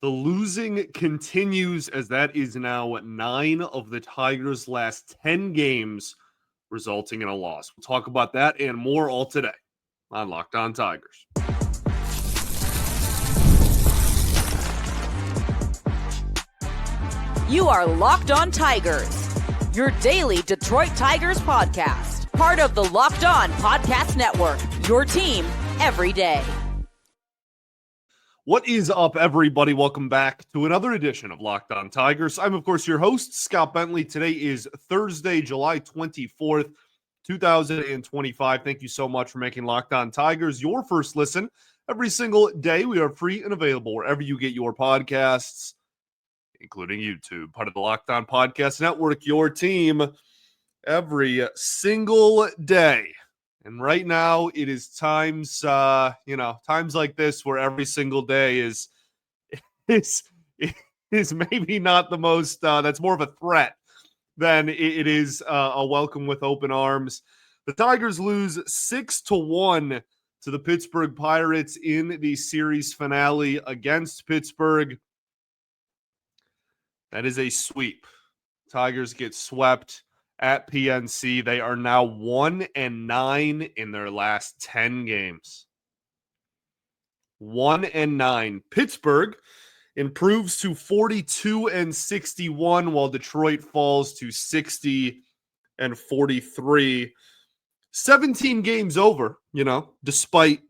The losing continues as that is now 9 of the Tigers' last 10 games, resulting in a loss. We'll talk about that and more all today on Locked On Tigers. You are Locked On Tigers, your daily Detroit Tigers podcast. Part of the Locked On Podcast Network, your team every day. What is up, everybody? Welcome back to another edition of Locked On Tigers. I'm, of course, your host, Scott Bentley. Today is Thursday, July 24th, 2025. Thank you so much for making Locked On Tigers your first listen. Every single day, we are free and available wherever you get your podcasts, including YouTube. Part of the Locked On Podcast Network, your team every single day. And right now, it is times like this where every single day is maybe not the most. That's more of a threat than it is a welcome with open arms. The Tigers lose 6-1 to the Pittsburgh Pirates in the series finale against Pittsburgh. That is a sweep. Tigers get swept at PNC. They are now 1-9 in their last 10 games. 1-9. Pittsburgh improves to 42-61, while Detroit falls to 60-43. 17 games over, despite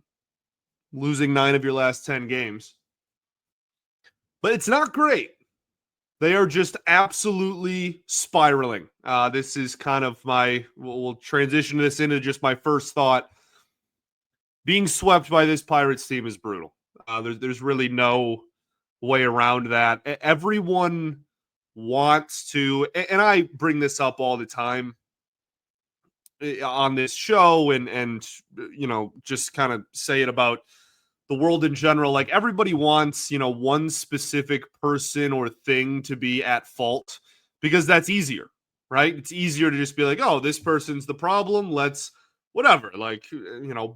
losing 9 of your last 10 games. But it's not great. They are just absolutely spiraling. This is kind of we'll transition this into just my first thought. Being swept by this Pirates team is brutal. There's really no way around that. Everyone wants to, and I bring this up all the time on this show and just kind of say it about the world in general. Like, everybody wants, one specific person or thing to be at fault because that's easier, right? It's easier to just be like, oh, this person's the problem. Let's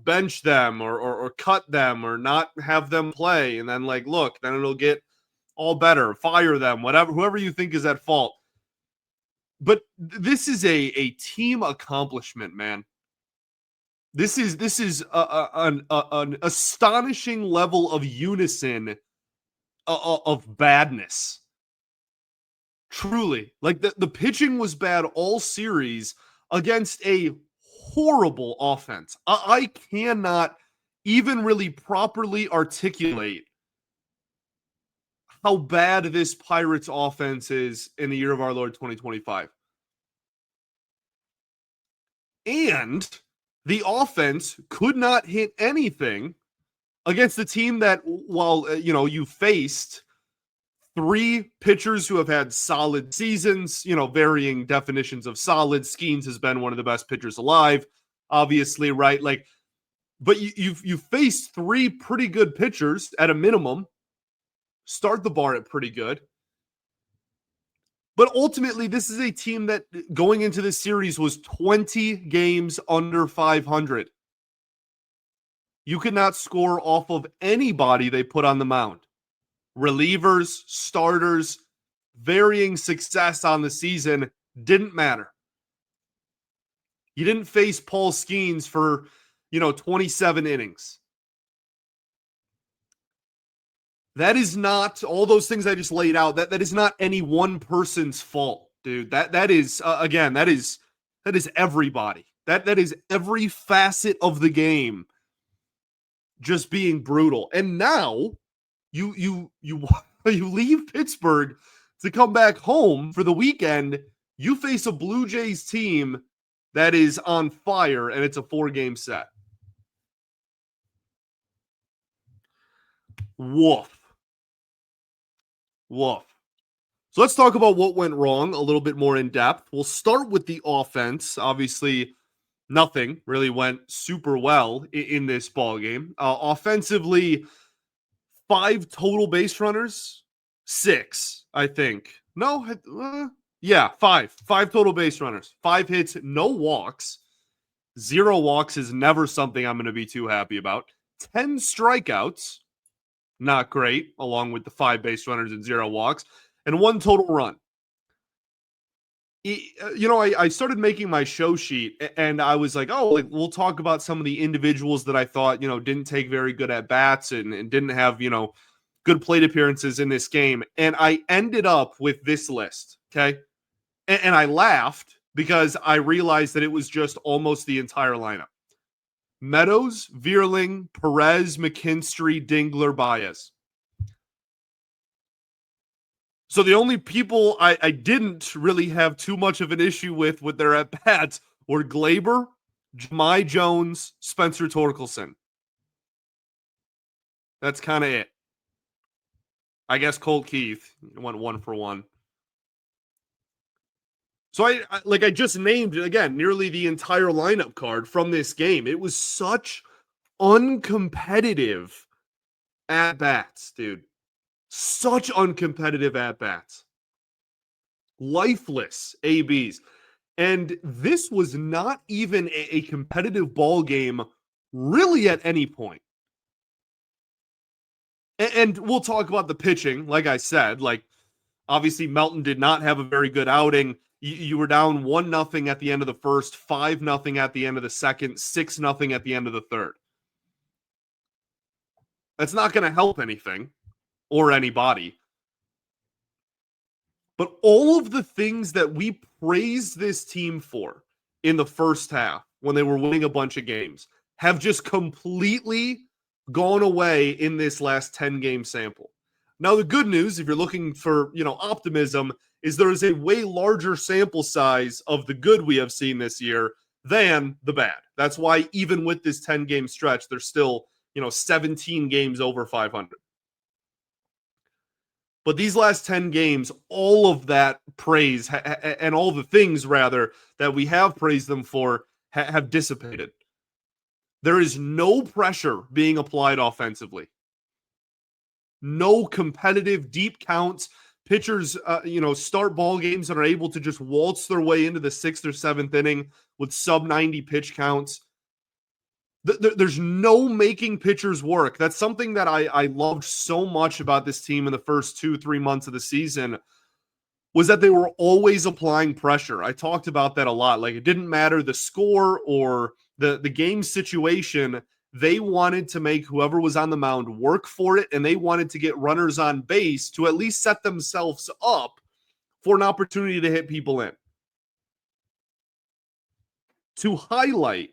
bench them or cut them or not have them play. And then look, then it'll get all better. Fire them, whoever you think is at fault. But this is a team accomplishment, man. This is an astonishing level of unison of badness. Truly. The pitching was bad all series against a horrible offense. I cannot even really properly articulate how bad this Pirates offense is in the year of our Lord 2025. And the offense could not hit anything against the team that, while, you faced 3 pitchers who have had solid seasons, varying definitions of solid. Skeens has been one of the best pitchers alive, obviously, right? But you faced 3 pretty good pitchers at a minimum. Start the bar at pretty good. But ultimately, this is a team that going into this series was 20 games under 500. You could not score off of anybody they put on the mound. Relievers, starters, varying success on the season, didn't matter. You didn't face Paul Skeens for, 27 innings. That is not all those things I just laid out. That is not any one person's fault, dude. That is everybody. That is every facet of the game just being brutal. And now you leave Pittsburgh to come back home for the weekend. You face a Blue Jays team that is on fire, and it's a 4-game set. Woof. So let's talk about what went wrong a little bit more in depth. We'll start with the offense. Obviously, nothing really went super well in this ball game. Offensively, 5 total base runners, 6, I think. No, 5 total base runners, 5 hits, no walks. 0 walks is never something I'm going to be too happy about. 10 strikeouts. not great, along with the 5 base runners and 0 walks, and 1 total run. I started making my show sheet, and I was like, we'll talk about some of the individuals that I thought, didn't take very good at bats and didn't have, good plate appearances in this game. And I ended up with this list, okay? And I laughed because I realized that it was just almost the entire lineup. Meadows, Vierling, Perez, McKinstry, Dingler, Baez. So the only people I didn't really have too much of an issue with their at-bats were Glaber, Jahmai Jones, Spencer Torkelson. That's kind of it. I guess Colt Keith went 1 for 1. So I just named, again, nearly the entire lineup card from this game. It was such uncompetitive at-bats, dude. Such uncompetitive at-bats. Lifeless ABs. And this was not even a competitive ball game really at any point. And we'll talk about the pitching, like I said. Obviously, Melton did not have a very good outing. You were down 1-0 at the end of the first, 5-0 at the end of the second, 6-0 at the end of the third. That's not going to help anything or anybody. But all of the things that we praised this team for in the first half when they were winning a bunch of games have just completely gone away in this last 10-game sample. Now, the good news, if you're looking for, optimism, is there is a way larger sample size of the good we have seen this year than the bad. That's why even with this 10-game stretch, there's still, 17 games over 500. But these last 10 games, all of that praise and all the things, rather, that we have praised them for have dissipated. There is no pressure being applied offensively. No competitive deep counts. Pitchers, start ball games and are able to just waltz their way into the 6th or 7th inning with sub-90 pitch counts. There's no making pitchers work. That's something that I loved so much about this team in the first 2-3 months of the season, was that they were always applying pressure. I talked about that a lot. It didn't matter the score or the game situation. They wanted to make whoever was on the mound work for it, and they wanted to get runners on base to at least set themselves up for an opportunity to hit people in. To highlight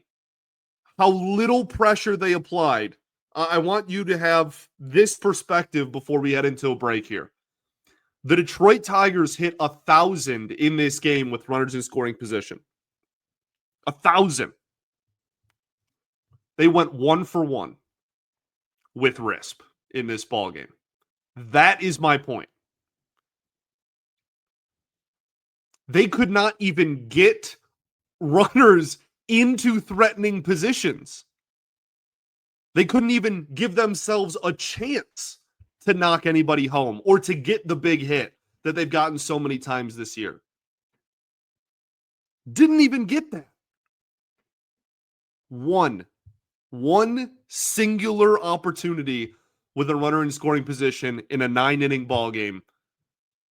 how little pressure they applied, I want you to have this perspective before we head into a break here. The Detroit Tigers hit 1,000 in this game with runners in scoring position. 1,000. They went 1 for 1 with RISP in this ballgame. That is my point. They could not even get runners into threatening positions. They couldn't even give themselves a chance to knock anybody home or to get the big hit that they've gotten so many times this year. Didn't even get that. One singular opportunity with a runner in scoring position in a 9-inning ball game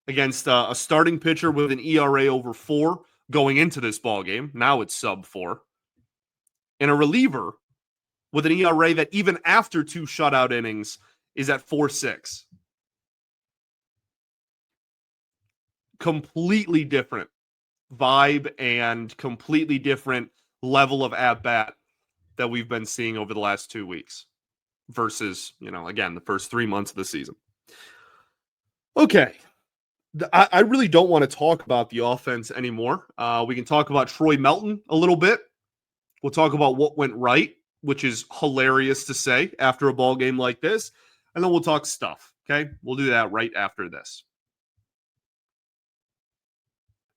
against a starting pitcher with an ERA over 4 going into this ball game. Now it's sub 4. And a reliever with an ERA that even after 2 shutout innings is at 4.6. Completely different vibe and completely different level of at-bat that we've been seeing over the last 2 weeks versus, again, the first 3 months of the season. Okay. I really don't want to talk about the offense anymore. We can talk about Troy Melton a little bit. We'll talk about what went right, which is hilarious to say after a ball game like this. And then we'll talk stuff, okay? We'll do that right after this.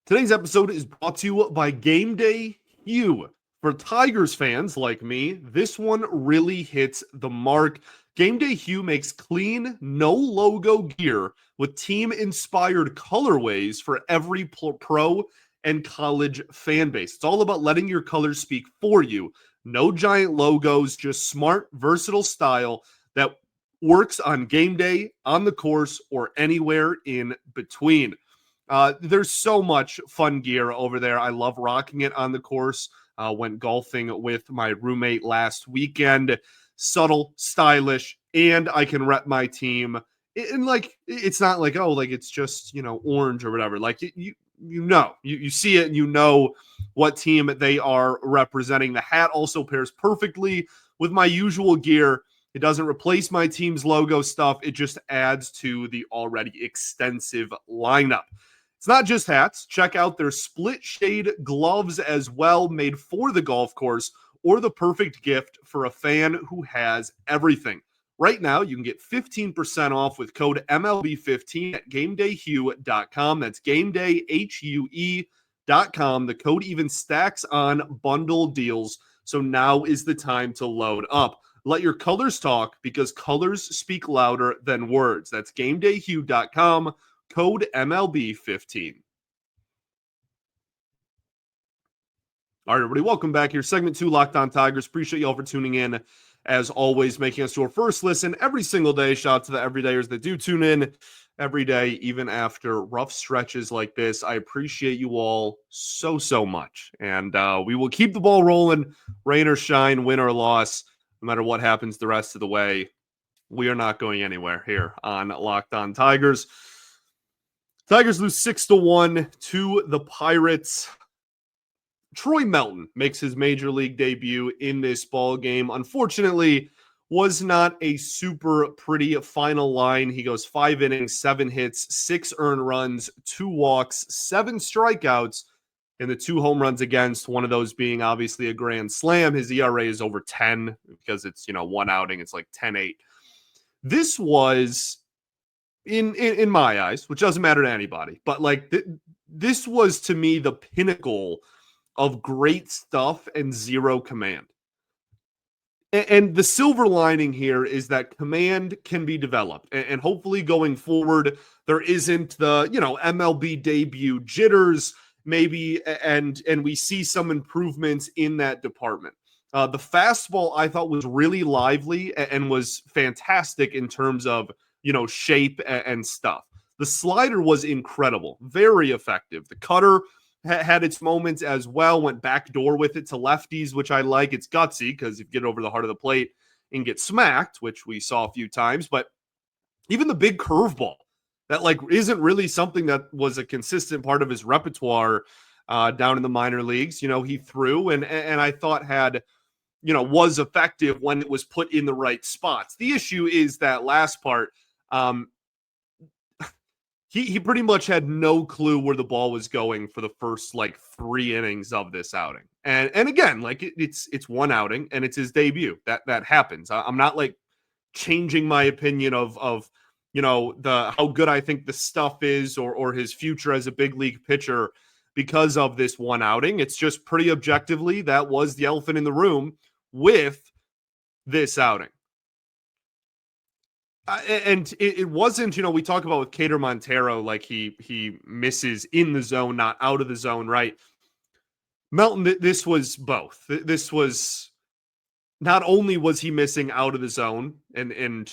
Today's episode is brought to you by Game Day Hue. For Tigers fans like me, this one really hits the mark. Game Day Hue makes clean, no-logo gear with team-inspired colorways for every pro and college fan base. It's all about letting your colors speak for you. No giant logos, just smart, versatile style that works on game day, on the course, or anywhere in between. There's so much fun gear over there. I love rocking it on the course. Went golfing with my roommate last weekend. Subtle, stylish, and I can rep my team. And like, it's not like, oh, like it's just, orange or whatever. Like you see it and you know what team they are representing. The hat also pairs perfectly with my usual gear. It doesn't replace my team's logo stuff. It just adds to the already extensive lineup. It's not just hats. Check out their split shade gloves as well, made for the golf course, or the perfect gift for a fan who has everything. Right now, you can get 15% off with code MLB15 at GameDayHue.com. That's GameDayHue.com. The code even stacks on bundle deals, so now is the time to load up. Let your colors talk, because colors speak louder than words. That's GameDayHue.com, code MLB15. All right, everybody, welcome back here. Segment 2, Locked On Tigers. Appreciate y'all for tuning in. As always, making us your first listen every single day. Shout out to the everydayers that do tune in every day, even after rough stretches like this. I appreciate you all so, so much. And we will keep the ball rolling, rain or shine, win or loss, no matter what happens the rest of the way. We are not going anywhere here on Locked On Tigers. Tigers lose 6-1 to the Pirates. Troy Melton makes his major league debut in this ball game. Unfortunately, was not a super pretty final line. He goes 5 innings, 7 hits, 6 earned runs, 2 walks, 7 strikeouts, and the 2 home runs against, one of those being obviously a grand slam. His ERA is over 10 because it's, one outing. It's like 10-8. This was, in my eyes, which doesn't matter to anybody, but like this was to me the pinnacle of great stuff and zero command. And the silver lining here is that command can be developed. And hopefully going forward, there isn't the, MLB debut jitters, maybe, and we see some improvements in that department. The fastball I thought was really lively and was fantastic in terms of, shape and stuff. The slider was incredible, very effective. The cutter had its moments as well, went backdoor with it to lefties, which I like. It's gutsy because if you get over the heart of the plate and get smacked, which we saw a few times, but even the big curveball that like isn't really something that was a consistent part of his repertoire down in the minor leagues. He threw and I thought had, was effective when it was put in the right spots. The issue is that last part, He pretty much had no clue where the ball was going for the first 3 innings of this outing. And again, it's one outing and it's his debut. That happens. I'm not changing my opinion of the how good I think the stuff is or his future as a big league pitcher because of this one outing. It's just pretty objectively that was the elephant in the room with this outing. And it wasn't, we talk about with Cater Montero, he misses in the zone, not out of the zone, right? Melton, this was both. This was not only was he missing out of the zone and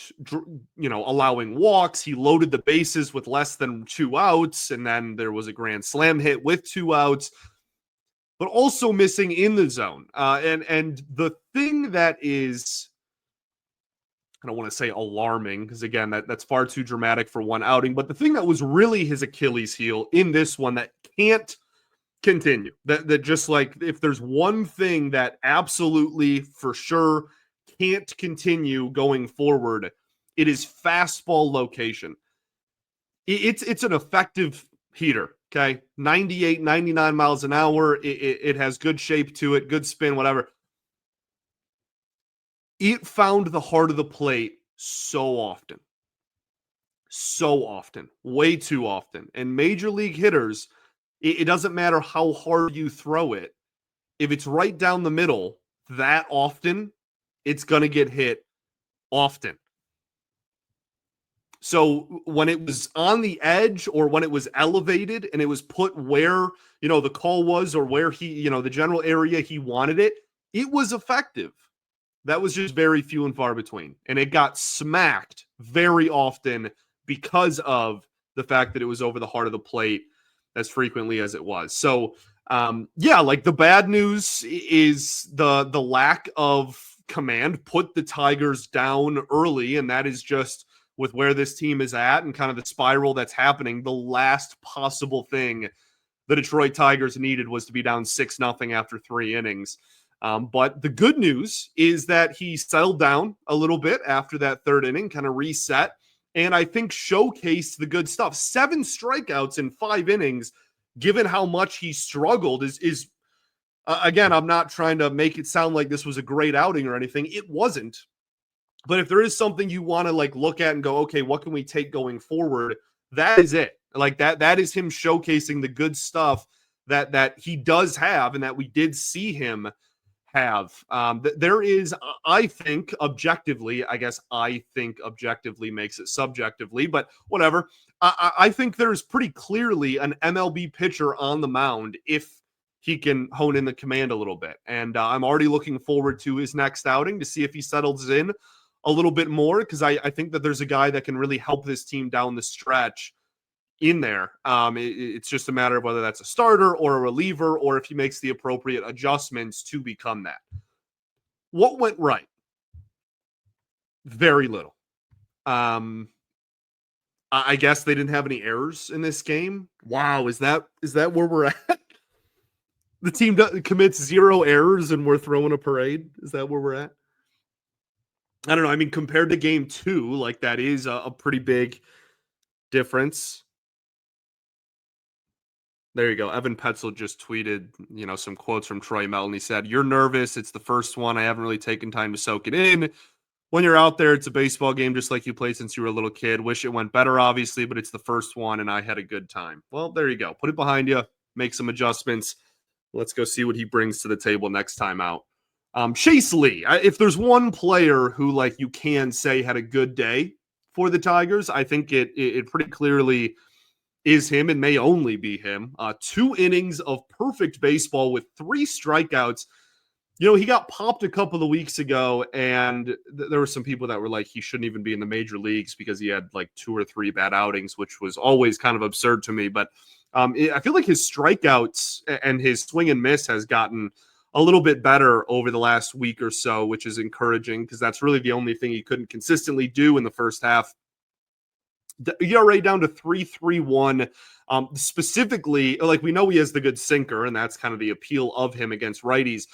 allowing walks, he loaded the bases with less than 2 outs, and then there was a grand slam hit with 2 outs, but also missing in the zone. And the thing that is, I don't want to say alarming because, again, that's far too dramatic for one outing. But the thing that was really his Achilles heel in this one that can't continue, that just if there's one thing that absolutely for sure can't continue going forward, it is fastball location. It's an effective heater, okay? 98, 99 miles an hour. It has good shape to it, good spin, whatever. It found the heart of the plate so often, way too often. And major league hitters, it doesn't matter how hard you throw it. If it's right down the middle that often, it's going to get hit often. So when it was on the edge or when it was elevated and it was put where, the call was or where he, the general area he wanted it, it was effective. That was just very few and far between. And it got smacked very often because of the fact that it was over the heart of the plate as frequently as it was. So, like the bad news is the lack of command put the Tigers down early, and that is just with where this team is at and kind of the spiral that's happening. The last possible thing the Detroit Tigers needed was to be down 6-0 after 3 innings. But the good news is that he settled down a little bit after that 3rd inning, kind of reset, and I think showcased the good stuff. 7 strikeouts in 5 innings, given how much he struggled, is again, I'm not trying to make it sound like this was a great outing or anything. It wasn't. But if there is something you want to like look at and go, okay, what can we take going forward? That is it. Like that is him showcasing the good stuff that he does have and that we did see him have. There is, I think, objectively, I guess I think objectively makes it subjectively, but whatever. I think there's pretty clearly an MLB pitcher on the mound if he can hone in the command a little bit. And I'm already looking forward to his next outing to see if he settles in a little bit more, because I think that there's a guy that can really help this team down the stretch in there. It's just a matter of whether that's a starter or a reliever, or if he makes the appropriate adjustments to become that. What went right? Very little. I guess they didn't have any errors in this game. Wow, is that where we're at? The team commits 0 errors and we're throwing a parade? Is that where we're at? I don't know. I mean, compared to game 2, like that is a pretty big difference. There you go. Evan Petzel just tweeted, some quotes from Troy Melton. He said, "You're nervous. It's the first one. I haven't really taken time to soak it in. When you're out there, it's a baseball game just like you played since you were a little kid. Wish it went better, obviously, but it's the first one, and I had a good time." Well, there you go. Put it behind you. Make some adjustments. Let's go see what he brings to the table next time out. Chase Lee, if there's one player who like you can say had a good day for the Tigers, I think it pretty clearly is him and may only be him. 2 innings of perfect baseball with 3 strikeouts. He got popped a couple of weeks ago, and there were some people that were like, he shouldn't even be in the major leagues because he had like 2 or 3 bad outings, which was always kind of absurd to me. But I feel like his strikeouts and his swing and miss has gotten a little bit better over the last week or so, which is encouraging because that's really the only thing he couldn't consistently do in the first half. The ERA down to 3.31. Specifically, like we know he has the good sinker, and that's kind of the appeal of him against righties.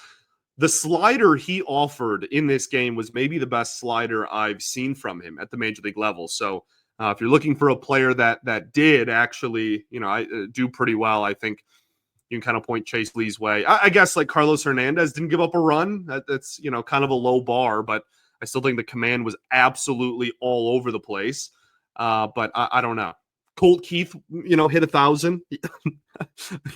The slider he offered in this game was maybe the best slider I've seen from him at the major league level. So if you're looking for a player that did actually, do pretty well, I think you can kind of point Chase Lee's way. I guess like Carlos Hernandez didn't give up a run. That's, kind of a low bar, but I still think the command was absolutely all over the place. But I don't know. Colt Keith, hit 1,000.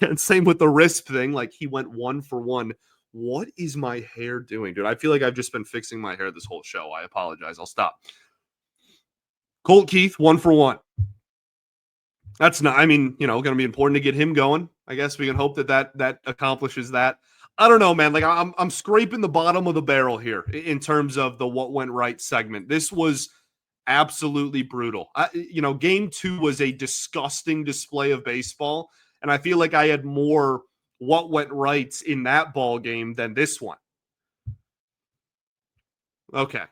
And same with the wrist thing. Like he went 1 for 1. What is my hair doing, dude? I feel like I've just been fixing my hair this whole show. I apologize. I'll stop. Colt Keith, 1 for 1. That's not, going to be important to get him going. I guess we can hope that accomplishes that. I don't know, man. Like I'm scraping the bottom of the barrel here in terms of the what went right segment. This was absolutely brutal. Game 2 was a disgusting display of baseball, and I feel like I had more what went right in that ball game than this one. Okay.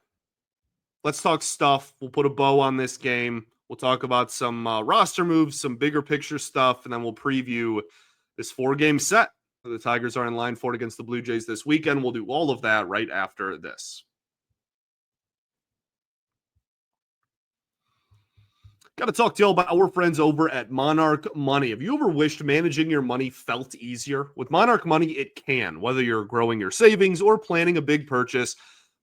Let's talk stuff. We'll put a bow on this game. We'll talk about some roster moves, some bigger picture stuff, and then we'll preview this 4-game set the Tigers are in line for it against the Blue Jays this weekend. We'll do all of that right after this. Got to talk to you all about our friends over at Monarch Money. Have you ever wished managing your money felt easier? With Monarch Money, it can. Whether you're growing your savings or planning a big purchase,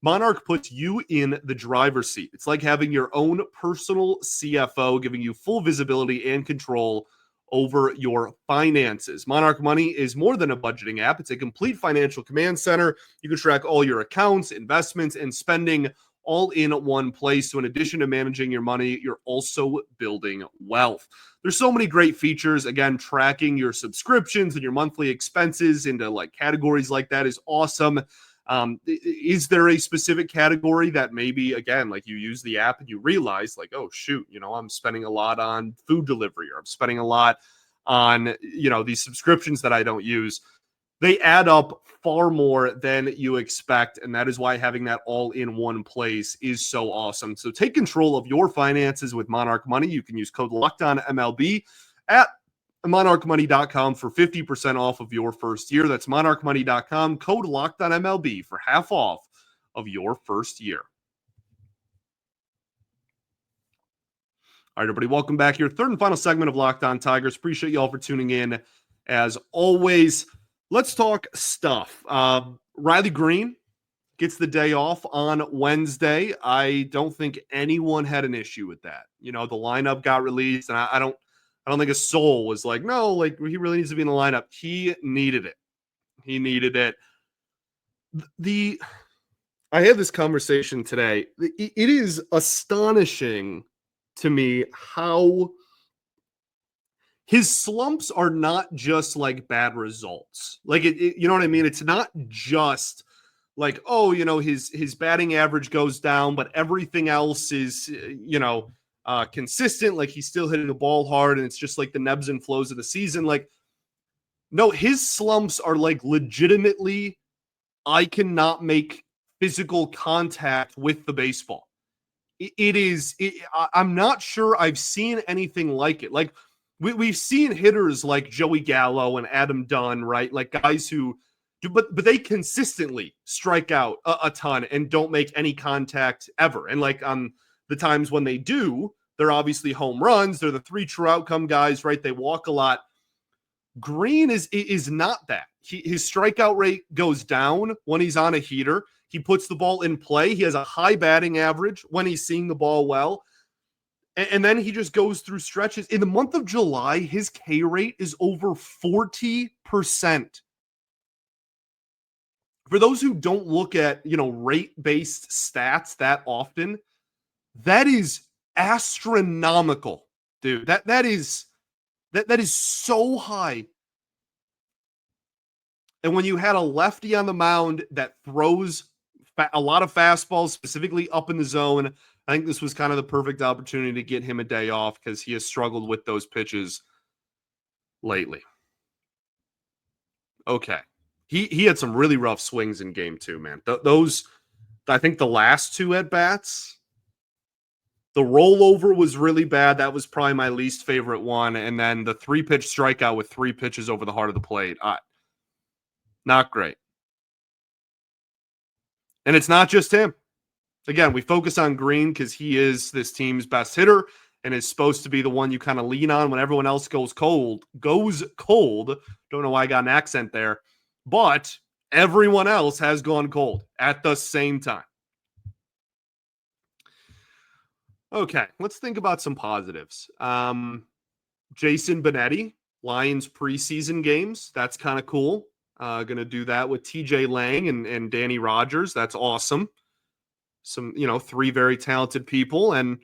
Monarch puts you in the driver's seat. It's like having your own personal CFO, giving you full visibility and control over your finances. Monarch Money is more than a budgeting app. It's a complete financial command center. You can track all your accounts, investments, and spending all in one place. So in addition to managing your money, you're also building wealth. There's so many great features. Again, tracking your subscriptions and your monthly expenses into like categories like that is awesome. Is there a specific category that maybe, again, like you use the app and you realize like, oh, shoot, I'm spending a lot on food delivery, or I'm spending a lot on, these subscriptions that I don't use. They add up far more than you expect, and that is why having that all in one place is so awesome. So take control of your finances with Monarch Money. You can use code LOCKEDONMLB at monarchmoney.com for 50% off of your first year. That's monarchmoney.com, code LOCKEDONMLB for half off of your first year. All right, everybody, welcome back here. Third and final segment of Locked On Tigers. Appreciate you all for tuning in. As always, let's talk stuff. Riley Green gets the day off on Wednesday. I don't think anyone had an issue with that. The lineup got released, and I don't think a soul was like, no, like he really needs to be in the lineup. He needed it. I had this conversation today. It is astonishing to me how his slumps are not just like bad results. Like, you know what I mean? It's not just like, oh, his batting average goes down, but everything else is, consistent. Like, he's still hitting the ball hard, and it's just like the ebbs and flows of the season. Like, no, his slumps are like legitimately, I cannot make physical contact with the baseball. I'm not sure I've seen anything like it. Like, we've seen hitters like Joey Gallo and Adam Dunn, right? Like guys who do, but they consistently strike out a ton and don't make any contact ever. And like on the times when they do, they're obviously home runs. They're the 3 true outcome guys, right? They walk a lot. Green is not that. His strikeout rate goes down when he's on a heater. He puts the ball in play. He has a high batting average when he's seeing the ball well. And then he just goes through stretches. In the month of July, his K rate is over 40%. For those who don't look at, rate-based stats that often, that is astronomical, dude. That is so high. And when you had a lefty on the mound that throws a lot of fastballs, specifically up in the zone, I think this was kind of the perfect opportunity to get him a day off because he has struggled with those pitches lately. Okay. He had some really rough swings in game 2, man. Those, I think the last 2 at-bats, the rollover was really bad. That was probably my least favorite one. And then the 3-pitch strikeout with 3 pitches over the heart of the plate. Not great. And it's not just him. Again, we focus on Green because he is this team's best hitter and is supposed to be the one you kind of lean on when everyone else goes cold. Don't know why I got an accent there. But everyone else has gone cold at the same time. Okay, let's think about some positives. Jason Benetti, Lions preseason games. That's kind of cool. Going to do that with TJ Lang and Danny Rogers. That's awesome. Some, 3 very talented people, and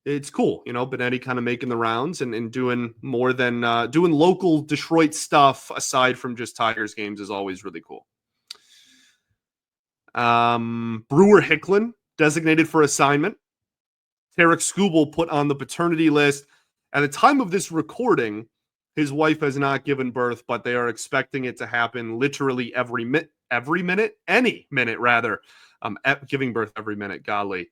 it's cool. Benetti kind of making the rounds and doing more than doing local Detroit stuff aside from just Tigers games is always really cool. Brewer Hicklin designated for assignment. Tarik Skubal put on the paternity list. At the time of this recording, his wife has not given birth, but they are expecting it to happen literally any minute rather. Giving birth every minute, golly.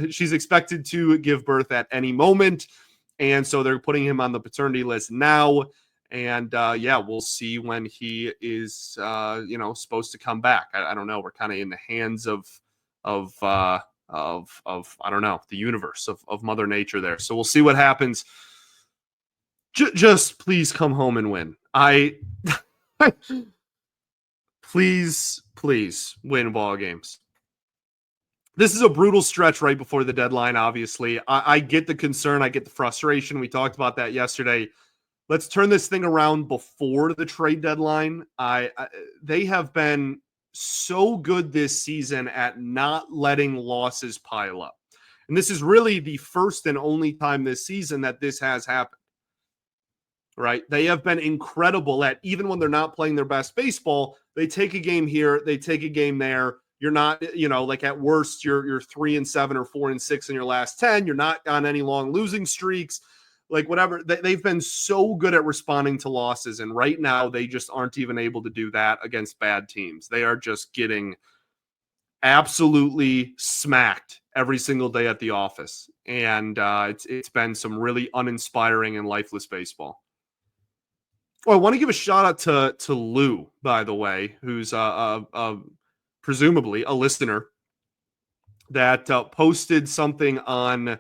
She's expected to give birth at any moment, and so they're putting him on the paternity list now. And we'll see when he is, supposed to come back. I don't know. We're kind of in the hands of I don't know, the universe of Mother Nature there. So we'll see what happens. Just please come home and win. Please win ball games. This is a brutal stretch right before the deadline, obviously. I get the concern. I get the frustration. We talked about that yesterday. Let's turn this thing around before the trade deadline. They have been so good this season at not letting losses pile up. And this is really the first and only time this season that this has happened. Right? They have been incredible at, even when they're not playing their best baseball, They take a game here, they take a game there. You're not, like at worst, you're 3-7 or 4-6 in your last 10. You're not on any long losing streaks, like whatever. They've been so good at responding to losses, and right now they just aren't even able to do that against bad teams. They are just getting absolutely smacked every single day at the office, and it's been some really uninspiring and lifeless baseball. Oh, I want to give a shout out to Lou, by the way, who's presumably a listener that posted something on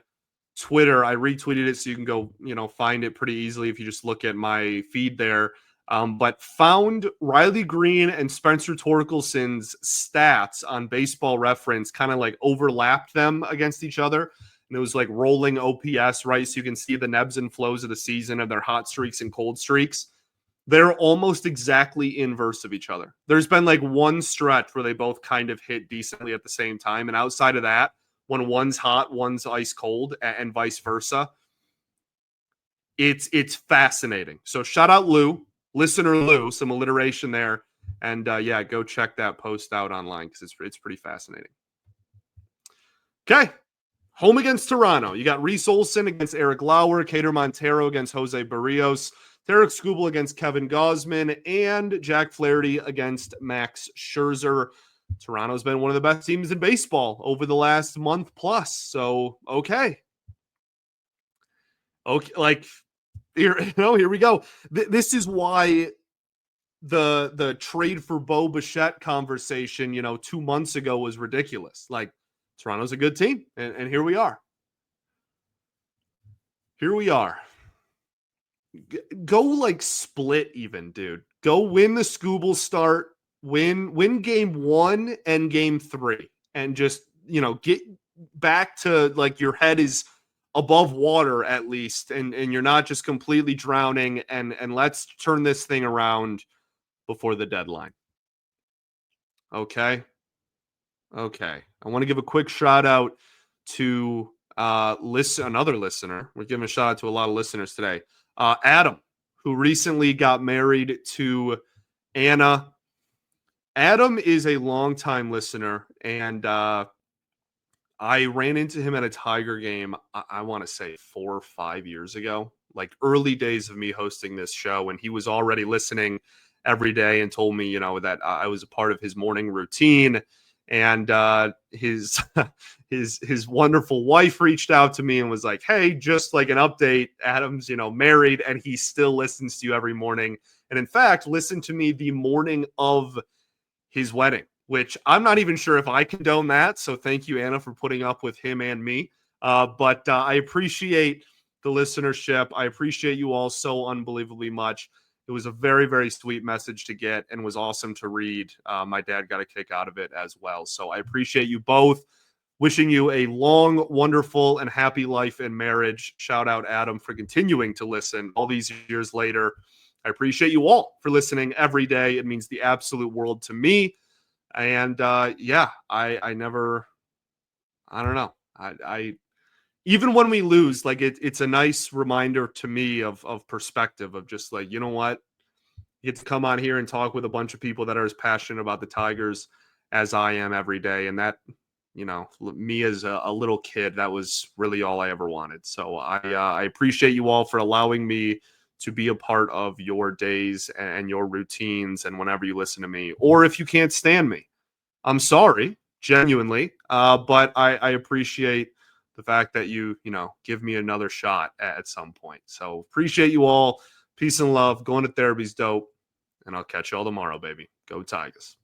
Twitter. I retweeted it so you can go, find it pretty easily if you just look at my feed there. But found Riley Green and Spencer Torkelson's stats on Baseball Reference kind of like overlapped them against each other. And it was like rolling OPS, right? So you can see the ebbs and flows of the season of their hot streaks and cold streaks. They're almost exactly inverse of each other. There's been like one stretch where they both kind of hit decently at the same time. And outside of that, when one's hot, one's ice cold, and vice versa, it's fascinating. So shout out Lou, listener Lou, some alliteration there. And go check that post out online because it's pretty fascinating. Okay. Home against Toronto. You got Reese Olson against Eric Lauer, Cater Montero against Jose Barrios, Tarik Skubal against Kevin Gausman, and Jack Flaherty against Max Scherzer. Toronto's been one of the best teams in baseball over the last month plus. So, okay, like here we go. This is why the trade for Bo Bichette conversation, 2 months ago was ridiculous. Like, Toronto's a good team, and here we are. Here we are. Go like split even, dude. Go win the Skubal start, win game 1 and game 3, and just, get back to like your head is above water at least, and you're not just completely drowning, and let's turn this thing around before the deadline. Okay. I want to give a quick shout out to another listener. We're giving a shout out to a lot of listeners today. Adam, who recently got married to Anna. Adam is a longtime listener, and I ran into him at a Tiger game, I want to say 4 or 5 years ago, like early days of me hosting this show, and he was already listening every day and told me, that I was a part of his morning routine. And his wonderful wife reached out to me and was like, hey, just like an update, Adam's, married, and he still listens to you every morning. And in fact, listened to me the morning of his wedding, which I'm not even sure if I condone that. So thank you, Anna, for putting up with him and me. But I appreciate the listenership. I appreciate you all so unbelievably much. It was a very, very sweet message to get and was awesome to read. My dad got a kick out of it as well. So I appreciate you both. Wishing you a long, wonderful, and happy life and marriage. Shout out, Adam, for continuing to listen all these years later. I appreciate you all for listening every day. It means the absolute world to me. And I don't know. I even when we lose, like it's a nice reminder to me of perspective of just like, you know what? You get to come on here and talk with a bunch of people that are as passionate about the Tigers as I am every day. And that, me as a little kid, that was really all I ever wanted. So I appreciate you all for allowing me to be a part of your days and your routines. And whenever you listen to me, or if you can't stand me, I'm sorry, genuinely. But I appreciate the fact that you give me another shot at some point. So appreciate you all. Peace and love. Going to therapy's dope. And I'll catch you all tomorrow, baby. Go Tigers.